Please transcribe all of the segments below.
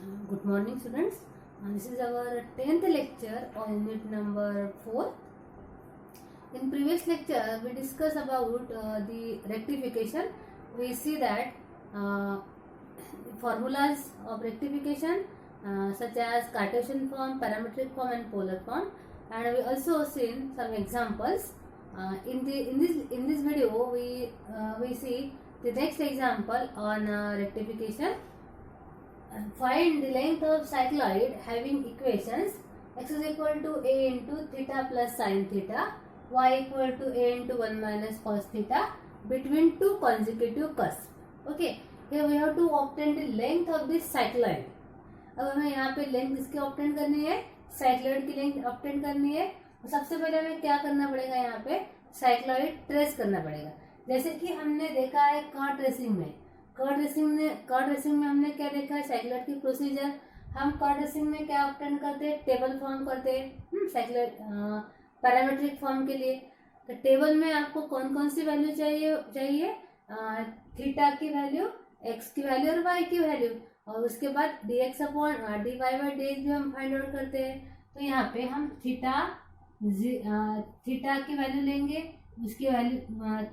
Good morning, students. This is our 10th lecture on unit number 4. In previous lecture, we discussed about the rectification. We see that formulas of rectification such as Cartesian form, parametric form, and polar form, and we also seen some examples. In this video, we see the next example on rectification. Find the length of cycloid having equations x is equal to a into theta plus sin theta, y equal to a into 1 minus cos theta between two consecutive cusps. Okay, here we have to obtain the length of this cycloid. अब हमें यहाँ पे length किसकी obtain करनी है? Cycloid की length obtain करनी है. तो सबसे पहले हमें क्या करना पड़ेगा? यहाँ पे साइक्लॉइड ट्रेस करना पड़ेगा. जैसे कि हमने देखा है कर्व ट्रेसिंग में. कर्व रेसिंग में हमने क्या देखा है? साइक्लॉइड की प्रोसीजर. हम कर्व रेसिंग में क्या ऑब्टेन करते हैं? टेबल फॉर्म करते हैं साइक्लॉइड पैरामीट्रिक फॉर्म के लिए. तो टेबल में आपको कौन कौन सी वैल्यू चाहिए? थीटा की वैल्यू, एक्स की वैल्यू और वाई की वैल्यू, और उसके बाद dx upon dy by dx भी हम फाइंड आउट करते हैं. तो यहाँ पे हम थीटा की वैल्यू लेंगे, उसकी वैल्यू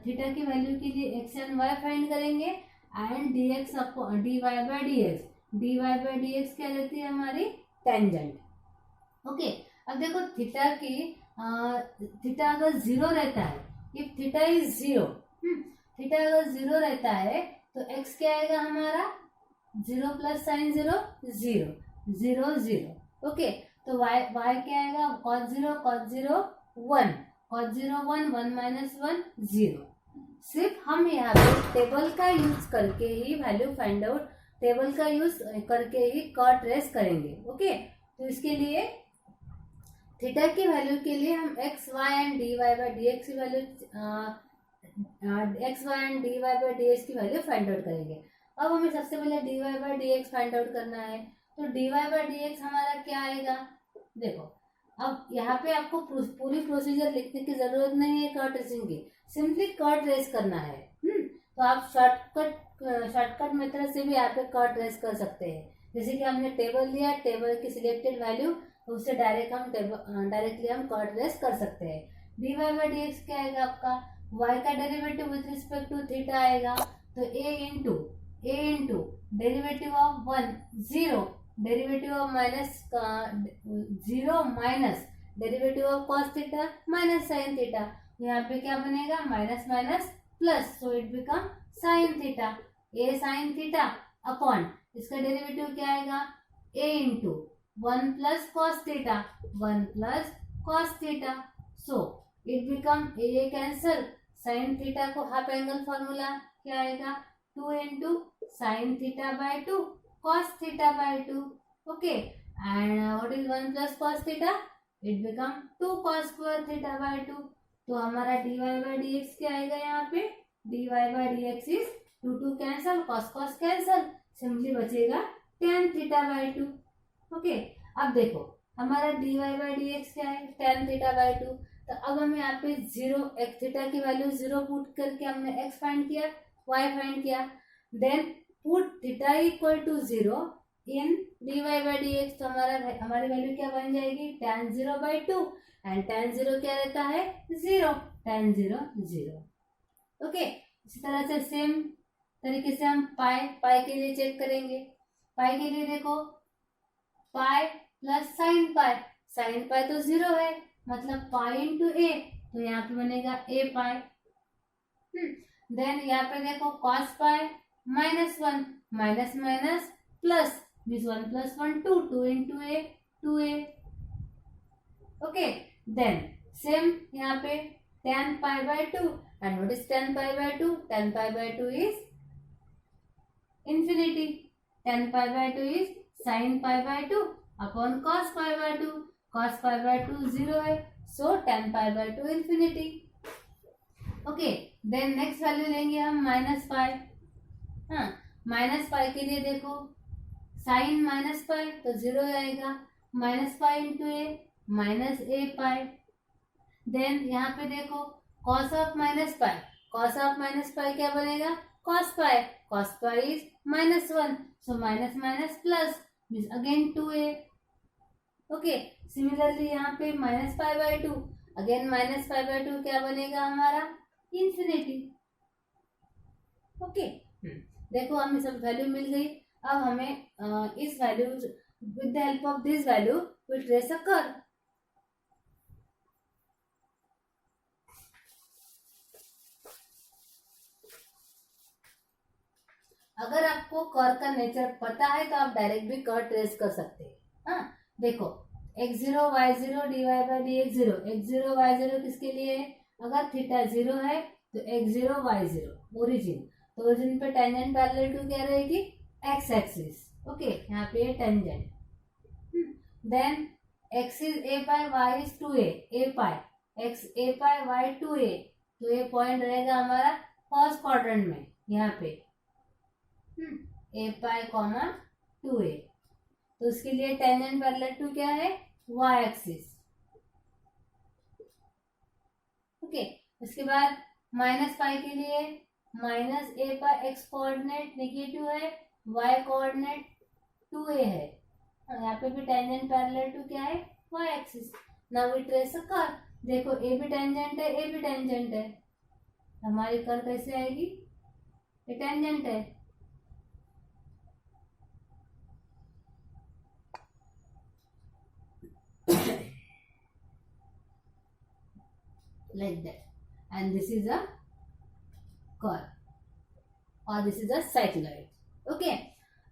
थीटा की वैल्यू के लिए x एंड y फाइंड करेंगे, and dx upon dy by dx क्या रहती है? हमारी टेंजेंट. ओके, अब देखो थीटा अगर जीरो रहता है, if theta is zero, theta अगर जीरो रहता है तो x क्या आएगा हमारा? 0 प्लस साइन 0 0 0. ओके, तो y क्या आएगा? cos 0 1, cos 0 1, 1 minus 1 0. सिर्फ हम यहाँ पे टेबल का यूज करके ही वैल्यू फाइंड आउट, टेबल का यूज करके ही कर्व ट्रेस करेंगे. ओके, तो इसके लिए थीटा की वैल्यू के लिए हम x, y and dy by dx की value x, y and dy by dx की वैल्यू फाइंड आउट करेंगे. अब हमें सबसे पहले dy by dx find out करना है. तो dy बाई dx हमारा क्या आएगा? देखो, अब यहाँ पे आपको पूरी प्रोसीजर लिखने की जरूरत नहीं है कर्व ट्रेसिंग की, सिंपली कर्व ट्रेस करना है. तो आप शॉर्टकट मेथड से भी यहाँ पे कर्व ट्रेस कर सकते हैं. जैसे कि हमने टेबल लिया, टेबल की सिलेक्टेड वैल्यू, उससे डायरेक्टली हम कर्व ट्रेस कर सकते हैं. dy बाई dx क्या आएगा आपका? y का derivative with respect to theta आएगा. तो a into derivative of 1 0, derivative of minus 0 minus derivative of cos theta minus sine theta. यहाँ पे क्या बनेगा? Minus minus plus, so it become sine theta. A sine theta upon इसका derivative क्या आएगा? A into 1 plus cos theta, 1 plus cos theta. So it become a cancel, sine theta को half angle formula क्या आएगा? 2 into sine theta by 2 cos theta by 2. Okay, and what is 1 plus cos theta? It become 2 cos square theta by 2. तो हमारा dy by dx क्या आएगा? यहाँ पे dy by dx is 2 cancel, cos cancel, simply बचेगा tan theta by 2. Okay, अब देखो हमारा dy by dx क्या है? tan theta by 2. तो अब हमें यहाँ पे 0 x थीटा की वैल्यू 0 पुट करके हमने x फाइंड किया, y फाइंड किया, then put theta equal to 0 in dy by dx. तो हमारी वैल्यू क्या बन जाएगी? tan 0 by 2, एंड tan 0 क्या रहता है? 0, tan 0 0. ओके, इसी तरह से सेम तरीके से हम पाई के लिए चेक करेंगे. पाई के लिए देखो, पाई प्लस साइन पाई तो 0 है, मतलब पाई इंटू ए, तो यहाँ पे बनेगा ए पाई. देन यहाँ पे देखो cos pi minus 1, minus minus plus, this 1 plus 1 2 into a 2a. Okay, then same यहाँ पे tan pi by 2, and what is tan pi by 2? tan pi by 2 is infinity. tan pi by 2 is sin pi by 2 upon cos pi by 2. cos pi by 2 0 है, so tan pi by 2 infinity. Okay, then next value लेंगे हम minus pi. Minus pi के लिए देखो, sign minus pi तो 0 आएगा, minus pi into ए minus ए पाई. Then यहाँ पे देखो कॉस ऑफ माइनस पाई क्या बनेगा? Cos pi is -1, so minus minus plus, means again 2a। Okay, similarly यहाँ पे -π/2, अगेन -π/2 क्या बनेगा हमारा, इंफिनिटी। ओके, देखो हमें सब वैल्यू मिल गई। अब हमें इस value with the help of this value we trace a curve. अगर आपको कर्व का नेचर पता है तो आप डायरेक्ट भी कर्व ट्रेस कर सकते हैं। हाँ, देखो x0 y0 dy/dx0, x0 y0 किसके लिए है, अगर थीटा 0 है तो x0 y0 ओरिजिन, तो ओरिजिन पे टेंजेंट पैरेलल टू क्या रहेगी, x एक्सिस। ओके, यहाँ पे tangent. Then x is a pi, y is 2a, a pi x a pi y 2a, तो ये पॉइंट रहेगा हमारा फर्स्ट क्वाड्रेंट में, यहाँ पे a पाई कॉमा 2a, तो उसके लिए टेंजेंट पैरेलल टू क्या है, y एक्सिस। ओके, उसके बाद -π के लिए -a pi x coordinate negative है, y कोऑर्डिनेट 2a है, और यहाँ पे भी टेंजेंट पैरेलल टू क्या है, y axis. Now we trace a curve. देखो a भी टेंजेंट है, a भी टेंजेंट है, हमारी कर्व कैसे आएगी, ये टेंजेंट है। like that, and this is a curve और this is a cycloid. Okay,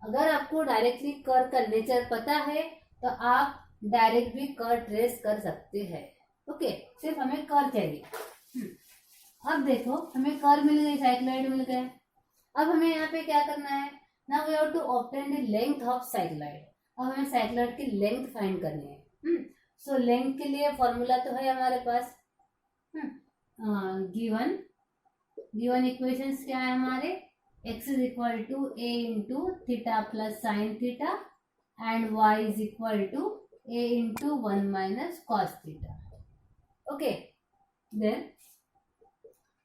अगर आपको डायरेक्टली कर्व का नेचर पता है तो आप डायरेक्ट भी कर्व ट्रेस कर सकते हैं। ओके, सिर्फ हमें कर्व चाहिए। अब देखो हमें कर्व मिल गई, साइक्लॉइड मिल गया। अब हमें यहाँ पे क्या करना है, now we have to obtain the length of cycloid. अब हमें साइक्लॉइड की लेंथ फाइंड करनी है। सो लेंथ के लिए फॉर्मूला तो है हमारे पास, गिवन इक्वेशंस क्या है हमारे, x is equal to a into theta plus sine theta and y is equal to a into 1 minus cos theta. Okay, then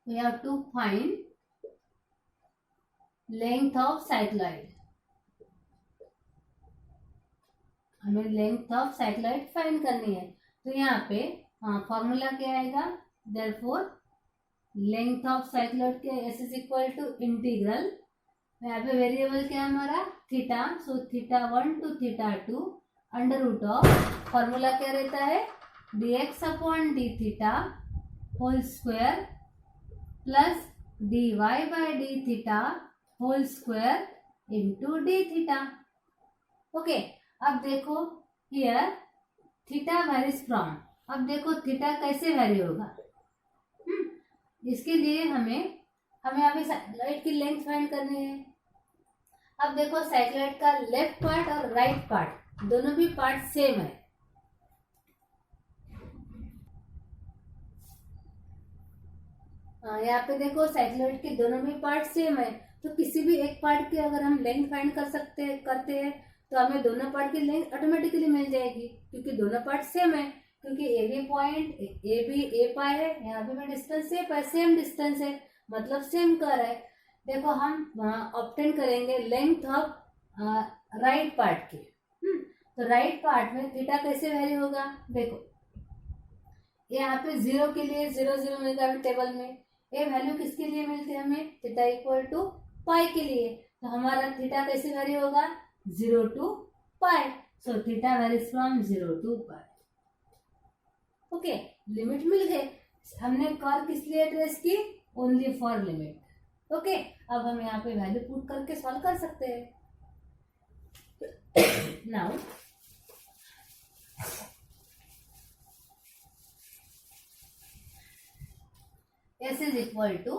we have to find length of cycloid. हमें length of cycloid find करनी है, तो यहाँ पे formula क्या आएगा, therefore length of cycloid के s is equal to integral, यहाँ पे वेरिएबल क्या है हमारा, theta, so theta 1 to theta 2 under root of, formula क्या रहता है, dx upon d theta whole square plus dy by d theta whole square into d theta. Okay, अब देखो हियर थीटा वेरीज फ्रॉम, अब देखो थीटा कैसे vary होगा, इसके लिए हमें अभी साइक्लॉइड की लेंथ फाइंड करनी है। अब देखो साइक्लॉइड का लेफ्ट पार्ट और राइट पार्ट दोनों भी पार्ट सेम है। यहाँ पे देखो साइक्लॉइड के दोनों भी पार्ट सेम है, तो किसी भी एक पार्ट की अगर हम लेंथ फाइंड करते हैं तो हमें दोनों पार्ट की लेंथ ऑटोमेटिकली मिल जाएगी, क्योंकि दोनों पार्ट सेम है, क्योंकि ए भी पॉइंट ए भी ए पाई है, यहाँ पे भी डिस्टेंस सेम डिस्टेंस है, मतलब सेम कर है। देखो हम ऑब्टेन करेंगे लेंथ ऑफ राइट पार्ट की। तो राइट पार्ट में थीटा कैसे वैरी होगा, देखो यहाँ पे 0 के लिए 0 0 मिलेगा टेबल में, ये वैल्यू किसके लिए मिलती है हमें, थीटा इक्वल टू पाई के लिए, तो हमारा थीटा कैसे वैरी होगा, 0 to pi, so theta varies from 0 to pi. Okay, limit मिल गए, हमने कर्व किस लिए ट्रेस की, ओनली फॉर लिमिट। ओके, अब हम यहाँ पे वैल्यू पुट करके सॉल्व कर सकते हैं। Now s is equal to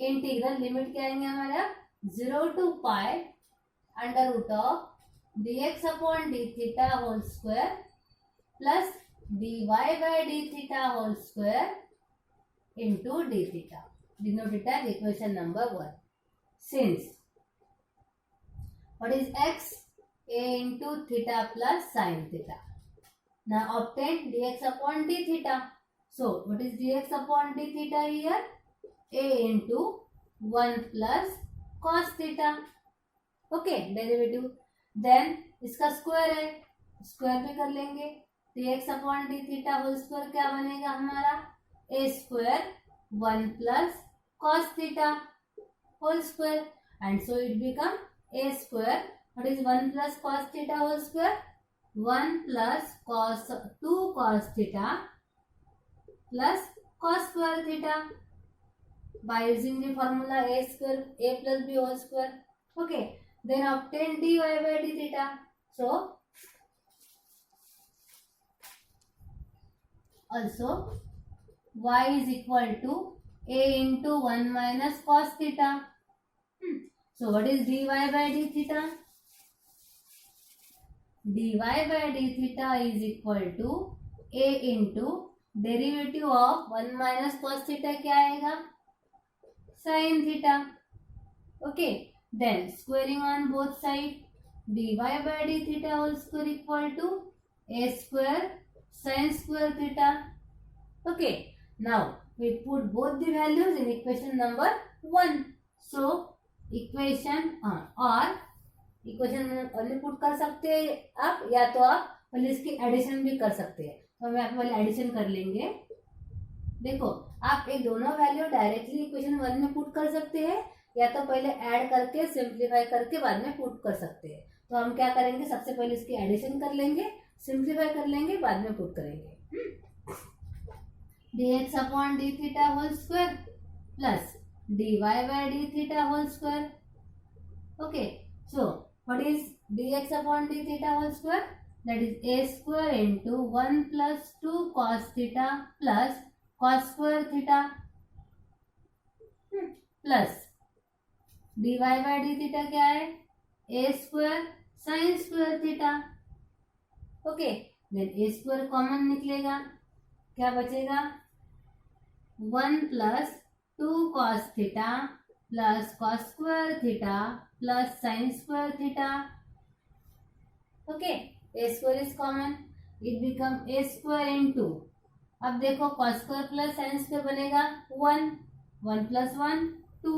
integral, limit क्या आएंगे हमारा 0 to pi under root of dx upon d theta whole square plus dy by d theta whole square into d theta, denoted as equation number 1। Since what is x, a into theta plus sine theta, now obtain dx upon d theta, so what is dx upon d theta here, a into 1 plus cos theta। Okay, derivative. Then इसका square है, square भी कर लेंगे। dx upon d theta whole square क्या बनेगा हमारा, a square 1 plus cos theta whole square, and so it become a square, what is 1 plus cos theta whole square, 1 plus cos 2 cos theta plus cos square theta by using the formula a square a plus b whole square. Okay, then obtain dy by d theta. So also y is equal to a into 1 minus cos theta. So what is dy by d theta? dy by d theta is equal to a into derivative of 1 minus cos theta क्या आएगा, sin theta. Okay, then squaring on both sides, dy by d theta whole square equal to a square sin square theta. Okay, now we put both the values in equation number 1. So equation only put कर सकते हैं आप, या तो आप पहले इसकी addition भी कर सकते हैं। तो हम यहाँ पे पहले एडिशन कर लेंगे। देखो, आप एक दोनों वैल्यू डायरेक्टली इक्वेशन 1 में पुट कर सकते हैं, या तो पहले ऐड करके सिंप्लीफाई करके बाद में पुट कर सकते हैं। तो हम क्या करेंगे, सबसे पहले इसकी एडिशन कर लेंगे, सिंप्लीफाई कर लेंगे, बाद में पुट करेंगे। dx upon d theta whole square plus dy by d theta whole square. Okay, so what is dx upon d theta whole square, that is a square into 1 plus 2 cos theta plus cos square theta plus dy by d theta क्या है, a square sin square theta। Okay, then a square common निकलेगा, क्या बचेगा, 1 plus 2 cos theta plus cos square theta plus sin square theta। Okay, a square is common, it become a square into, अब देखो cos square plus sine square बनेगा 1, 1 plus 1 2,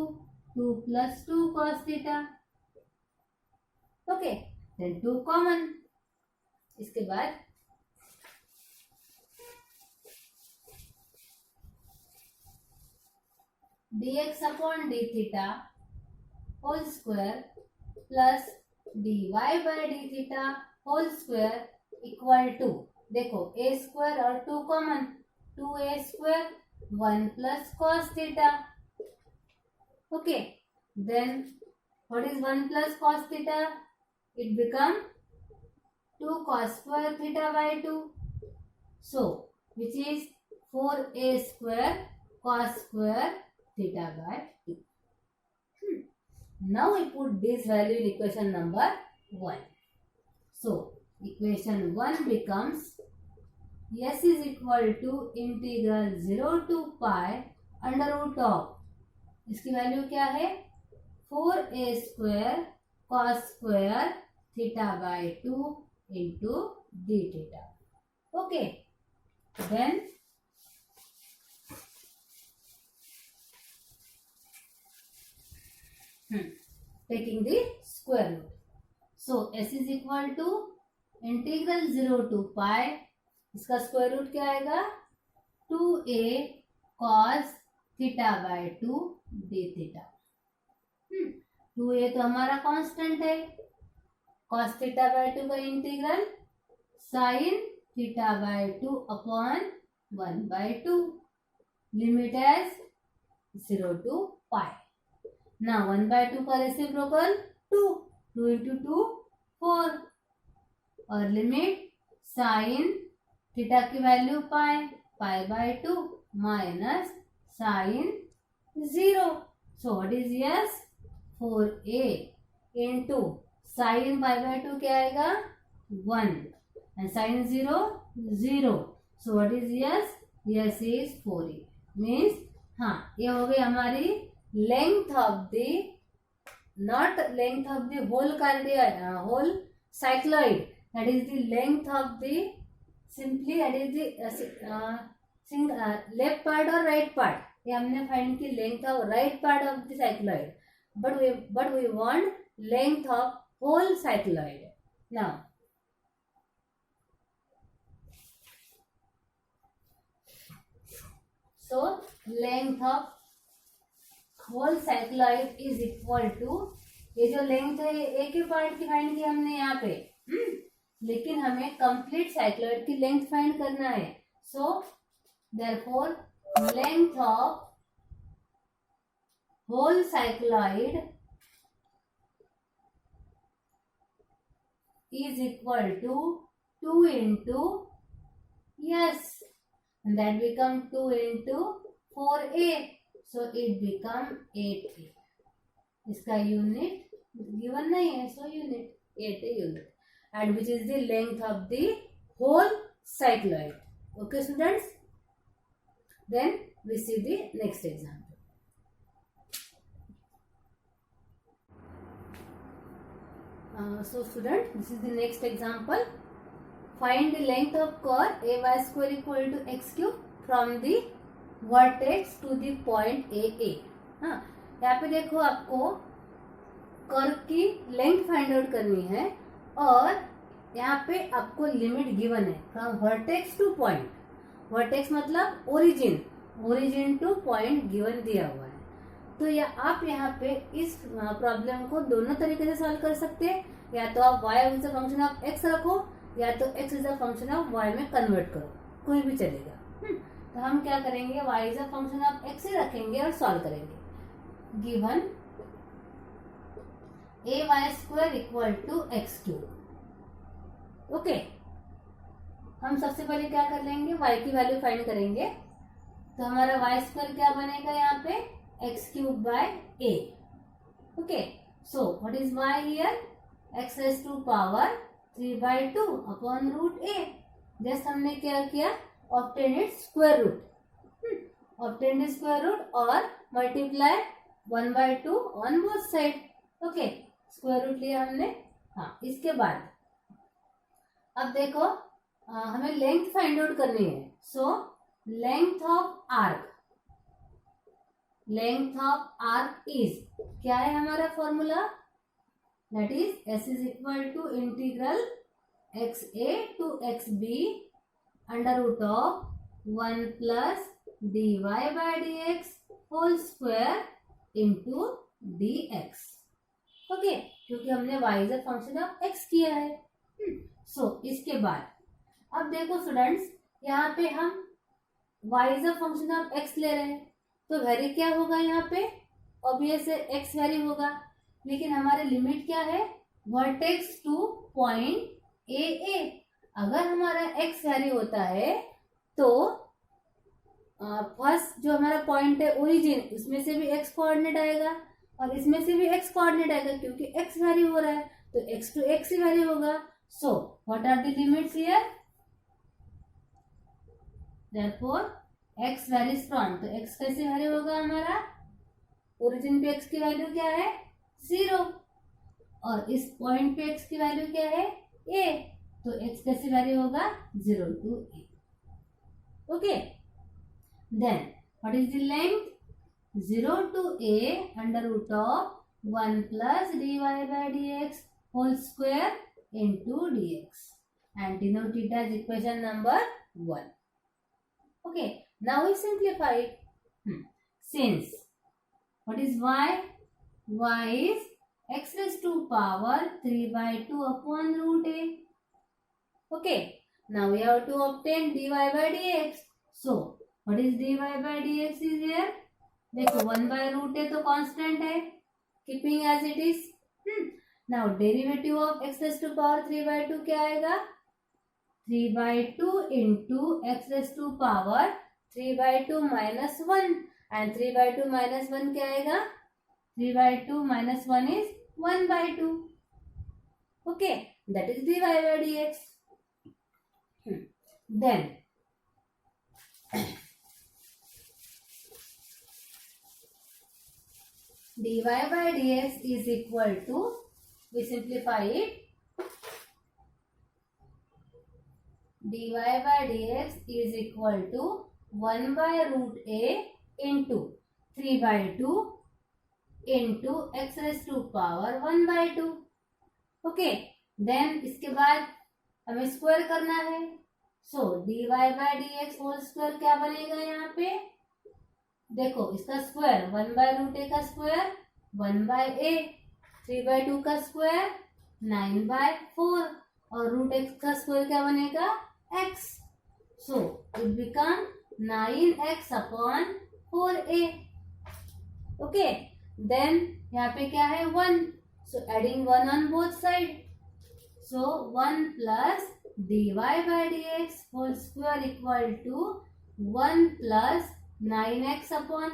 2 plus 2 cos theta. Okay, then 2 common. इसके बाद dx upon d theta whole square plus dy by d theta whole square equal to, देखो a square और 2 common, 2a square 1 plus cos theta. Okay, then what is 1 plus cos theta, it become 2 cos square theta by 2, so which is 4a square cos square theta by 2। Now we put this value in equation number 1. So equation 1 becomes s is equal to integral 0 to pi under root of, इसकी value क्या है, 4a square cos square theta by 2 into d theta. Okay, then taking the square root, so s is equal to integral 0 to pi, इसका square root क्या आएगा, 2a cos theta by 2 d theta. 2a तो हमारा constant है, cos theta by 2 का integral sin theta by 2 upon 1/2, limit as 0 to pi. ना 1/2 का reciprocal 2, 2 into 2 4, और लिमिट साइन थीटा की value pi minus sine 0। So what is s, 4a into sine pi क्या आएगा, 1, and sine 0 0। So what is s, s is 4a, means हाँ ये हो गई हमारी length of the, not length of the whole cardioid, whole cycloid, that is the length of the, simply that is the left part or right part, ये हमने find की length of right part of the cycloid, but we want length of whole cycloid. Now so length of whole cycloid is equal to, ये जो length है एक ही part की find की हमने यहाँ पे, लेकिन हमें कंप्लीट साइक्लॉइड की लेंथ फाइंड करना है. So therefore length of whole cycloid is equal to 2 into, yes, and that become 2 into 4a, so it become 8a. इसका यूनिट गिवन नहीं है, so unit 8a unit, and which is the length of the whole cycloid. Okay students, then we see the next example. So student, this is the next example. Find the length of curve ay square equal to x cube from the vertex to the point AA. हाँ, यहाँ पे देखो आपको curve की length find out करनी है और यहाँ पे आपको लिमिट गिवन है from vertex two point. Vertex मतलब ओरिजिन टू पॉइंट गिवन दिया हुआ है. तो या आप यहाँ पे इस प्रॉब्लम को दोनों तरीके से सॉल्व कर सकते हैं. या तो आप y is the function of x रखो, या तो x is the function of y में कन्वर्ट करो, कोई भी चलेगा. तो हम क्या करेंगे, y is the function of x ही रखेंगे और सॉल्व करेंगे. Given ay square equal to x cube. Okay, हम सबसे पहले क्या कर लेंगे, y की वैल्यू फाइंड करेंगे. तो हमारा y स्क्वायर क्या बनेगा यहाँ पे, x cube by a. Okay, so what is y here, x raise to power 3/2 upon root a. Just हमने क्या किया, obtain its square root, obtain its square root और multiply 1/2 on both side. Okay, square root लिया हमने. हाँ, इसके बाद अब देखो हमें लेंथ फाइंड आउट करनी है. So length of arc, length of arc is, क्या है हमारा formula, that is s is equal to integral xa to xb under root of 1 plus dy by dx whole square into dx. Okay, क्योंकि हमने y is a function of x किया है. सो इसके बाद अब देखो स्टूडेंट्स, यहाँ पे हम y is a function of x ले रहे हैं, तो वेरी क्या होगा यहाँ पे, ऑब्वियस है x वेरी होगा. लेकिन हमारे लिमिट क्या है, वर्टेक्स टू पॉइंट AA. अगर हमारा x वेरी होता है तो फर्स्ट जो हमारा पॉइंट है ओरिजिन, उसमें से भी x कोऑर्डिनेट आएगा और इसमें से भी x कोऑर्डिनेट आएगा, क्योंकि x वेरी हो रहा है तो x टू x ही वेरी होगा. So what are the limits here, therefore x varies from, तो x कैसे वेरी होगा हमारा, ओरिजिन पे x की वैल्यू क्या है 0 और इस पॉइंट पे x की वैल्यू क्या है a, तो x कैसे वेरी होगा 0 to a. Okay, then what is the length, 0 to a under root of 1 plus dy by dx whole square into dx, and denote it as equation number 1. Okay, now we simplify it. Since what is y, y is x raised to power 3/2 upon root a. Okay, now we have to obtain dy by dx. So what is dy by dx is here, देखो 1/root a तो constant है, keeping as it is. Now derivative of x raise to power 3/2 क्या आएगा, 3/2 into x raise to power 3/2 minus 1, and 3/2 minus 1 क्या आएगा, 3/2 minus 1 is 1/2. Okay, that is dy by dx. Then dy by dx is equal to, we simplify it, dy by dx is equal to 1/root a into 3/2 into x raise to power 1/2। Okay, then इसके बाद हमें square करना है। So dy by d x whole square क्या बनेगा यहाँ पे, देखो इसका स्क्वायर 1/√a का स्क्वायर 1/a, 3/2 का स्क्वायर 9/4 और √x का स्क्वायर क्या बनेगा x। So it become 9x upon 4a। Okay, then यहाँ पे क्या है 1, so adding 1 on both side, so 1 plus dy by d x whole square equal to 1 plus 9x upon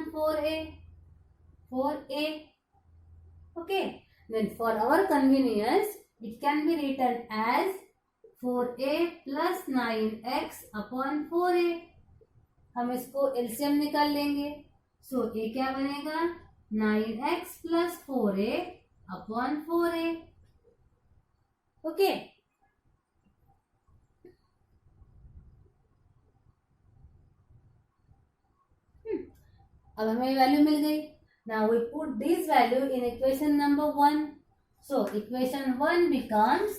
4a। Okay, then for our convenience it can be written as 4a plus 9x upon 4a। हम इसको LCM निकाल लेंगे। सो a क्या बनेगा 9x plus 4a upon 4a। Okay, अब हमें value मिल गई। Now we put this value in equation number 1. So equation 1 becomes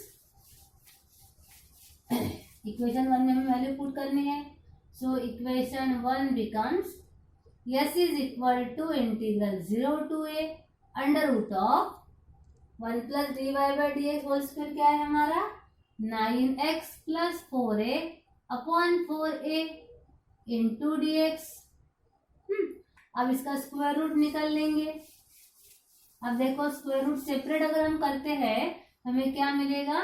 equation 1 में हमें वैल्यू पुट करनी है। So equation 1 becomes s is equal to integral 0 to a under root of 1 plus dy by dx whole square क्या है हमारा 9x plus 4a upon 4a into dx। अब इसका square root निकाल लेंगे। अब देखो स्क्वायर रूट सेपरेट अगर हम करते हैं हमें क्या मिलेगा,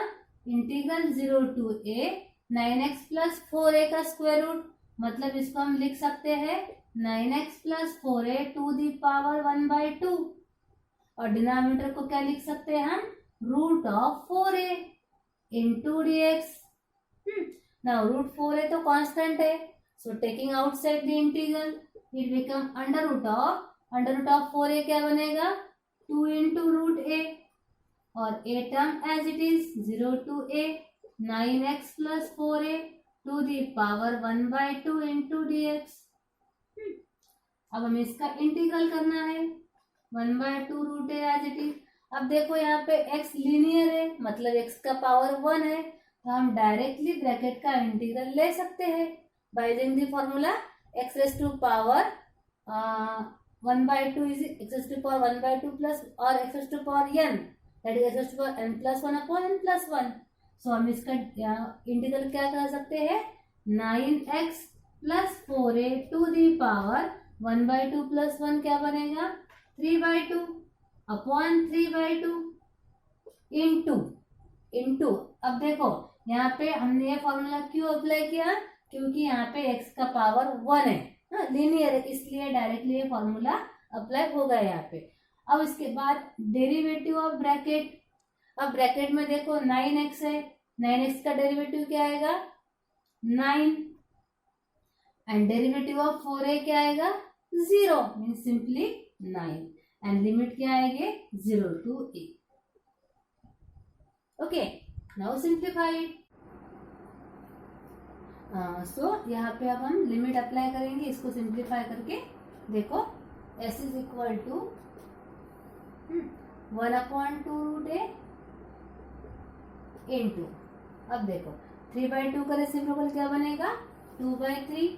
integral 0 to a 9x plus 4a का स्क्वायर रूट, मतलब इसको हम लिख सकते हैं 9x plus 4a to the power 1/2 और डिनोमिनेटर को क्या लिख सकते हैं हम root of 4a into dx। Now root 4a तो कांस्टेंट है, so taking outside the integral it become under root of 4a क्या बनेगा 2 इंटू रूट a और a term as it is 0 to a 9x plus 4a to the power 1/2 into dx। अब हमें इसका integral करना है 1/2 root a as it is. अब देखो यहाँ पे x लीनियर है, मतलब x का पावर 1 है, तो हम डायरेक्टली ब्रैकेट का इंटीग्रल ले सकते हैं by using the formula x raise to power 1/2 is x raise to power 1/2 plus और x raise to power n that is x raise to power n plus 1 upon n plus 1। So हम इसका integral क्या कर सकते हैं 9x plus 4a to the power 1/2 plus 1 क्या बनेगा 3/2 upon 3/2 into. अब देखो यहाँ पे हमने ये फॉर्मूला क्यों अप्लाई किया, क्योंकि यहाँ पे x का पावर 1 है लीनियर है, इसलिए डायरेक्टली ये फॉर्मूला अप्लाई होगा यहाँ पे। अब इसके बाद डेरिवेटिव ऑफ ब्रैकेट, अब ब्रैकेट में देखो 9x है, 9x का डेरिवेटिव क्या आएगा 9 एंड डेरिवेटिव ऑफ 4a क्या आएगा 0 मीन सिंपली 9 एंड लिमिट क्या आएगी 0 to a। Okay, now simplified. So यहाँ पे अब हम लिमिट अप्लाई करेंगे, इसको सिंप्लीफाई करके देखो s is equal to 1/2 root a into, अब देखो 3/2 का रेसिप्रोकल क्या बनेगा 2/3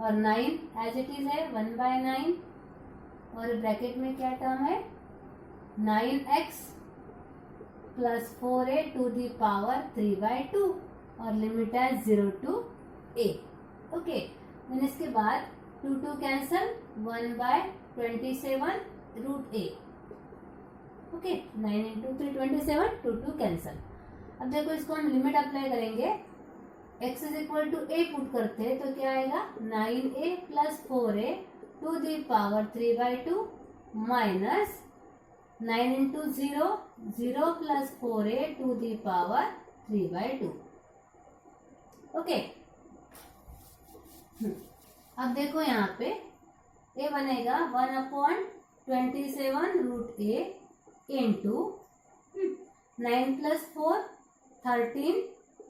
और 9 एज इट इज है 1/9 और ब्रैकेट में क्या टर्म है 9x plus 4a to the power 3/2 और लिमिट है 0 टू a। ओके, देन इसके बाद 2 cancel 1/27 root a। Okay, 9 into 3 27 2 cancel. अब देखो इसको हम लिमिट अप्लाई करेंगे, x is equal to a put करते हैं तो क्या आएगा 9a plus 4a to the power 3/2 minus 9 into 0 plus 4a to the power 3/2। Okay, अब देखो यहाँ पे a बनेगा 1/27 root a into 9 plus 4 13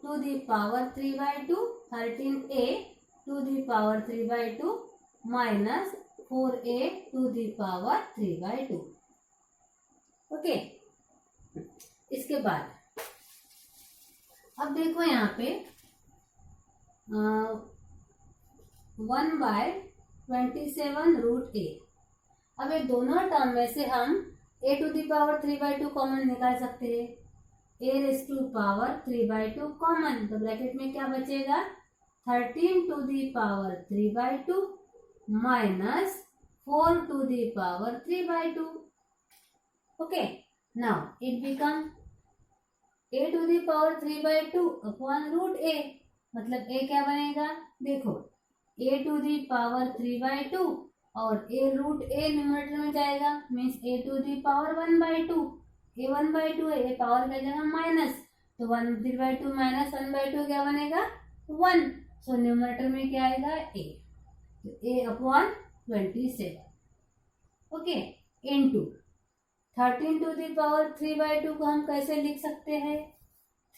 to the power 3/2 13a to the power 3/2 minus 4a to the power 3/2। Okay, इसके बाद अब देखो यहाँ पे 1/27 √a। अब ये दोनों टर्म में से हम a to the power 3/2 common निकाल सकते हैं। a raise to power 3/2 common, तो ब्रैकेट में क्या बचेगा 13 to the power 3/2 minus 4 to the power 3/2। Okay, now it become a to the power 3/2 upon √a। मतलब a क्या बनेगा, देखो a टू द पावर 3/2 और a √a न्यूमरेटर में जाएगा, means a to the power 1/2। a 1/2 है, a power क्या जाएगा माइनस, तो 3/2 माइनस 1/2 क्या बनेगा 1। सो न्यूमरेटर में क्या आएगा a, तो a upon 27। Okay, into 13 to the power 3/2 को हम कैसे लिख सकते हैं,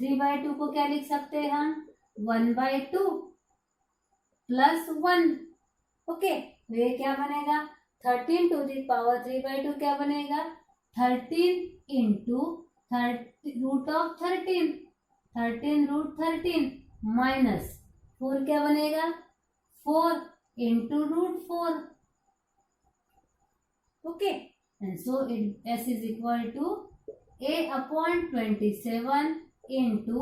3/2 को क्या लिख सकते हैं हम 1/2 प्लस 1। ओके, तो ये क्या बनेगा 13 टू द पावर 3/2 क्या बनेगा 13 इंटू √13, 13 माइनस 4 क्या बनेगा 4 into √4। Okay, and so s is equal to a upon 27 into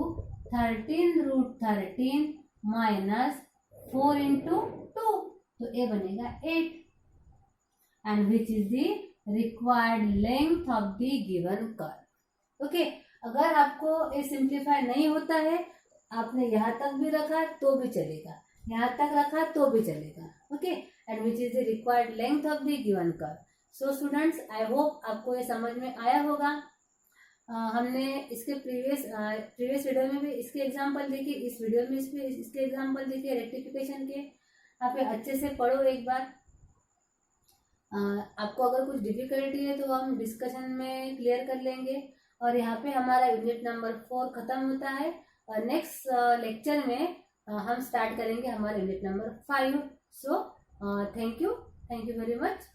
13 √13 minus 4 into 2, तो a बनेगा 8, and which is the required length of the given curve। Okay, अगर आपको ये सिंप्लीफाई नहीं होता है, आपने यहाँ तक भी रखा तो भी चलेगा, यहाँ तक रखा तो भी चलेगा। Okay, and which is the required length of the given curve। So students, I hope आपको ये समझ में आया होगा। हमने इसके प्रीवियस वीडियो में भी इसके एग्जांपल देखे, इस वीडियो में इसके एग्जांपल देखे रेक्टिफिकेशन के। आप ये अच्छे से पढ़ो एक बार। आपको अगर कुछ डिफिकल्टी है तो हम डिस्कशन में क्लियर कर लेंगे। और यहाँ पे हमारा यूनिट नंबर 4 खत्म होता है, और नेक्स्ट लेक्चर में हम स्टार्ट करेंगे हमारा unit number 5। So thank you very much.